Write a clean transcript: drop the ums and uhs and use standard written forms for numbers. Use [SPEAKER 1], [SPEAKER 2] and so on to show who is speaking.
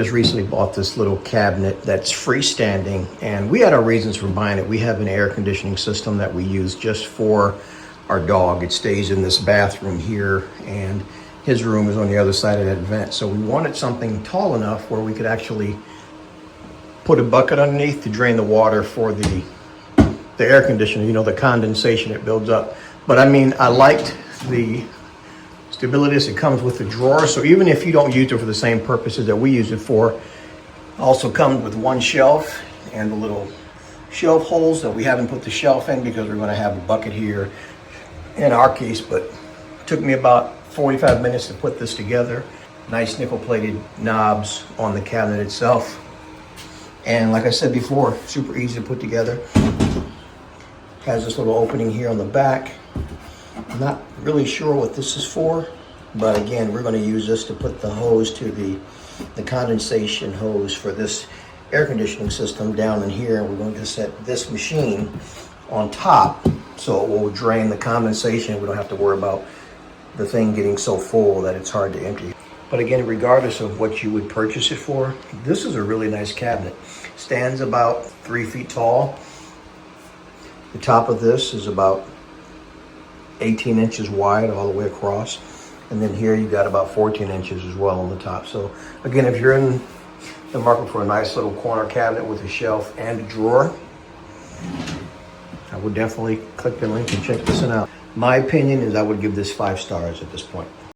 [SPEAKER 1] Just recently bought this little cabinet that's freestanding, and we had our reasons for buying it. We have an air conditioning system that we use just for our dog. It stays in this bathroom here, and his room is on the other side of that vent. So we wanted something tall enough where we could actually put a bucket underneath to drain the water for the air conditioner, you know, the condensation it builds up. But I mean, I liked the stability. It comes with a drawer, so even if you don't use it for the same purposes that we use it for, it also comes with one shelf and the little shelf holes that we haven't put the shelf in because we're going to have a bucket here in our case. But it took me about 45 minutes to put this together. Nice nickel plated knobs on the cabinet itself, and like I said before, super easy to put together. Has this little opening here on the back. I'm not really sure what this is for, but again, we're going to use this to put the hose to the condensation hose for this air conditioning system down in here. We're going to set this machine on top so it will drain the condensation. We don't have to worry about the thing getting so full that it's hard to empty. But again, regardless of what you would purchase it for, this is a really nice cabinet. Stands about 3 feet tall. The top of this is about 18 inches wide all the way across, and then here you got about 14 inches as well on the top. So again, if you're in the market for a nice little corner cabinet with a shelf and a drawer, I would definitely click the link and check this one out. My opinion is I would give this 5 stars at this point.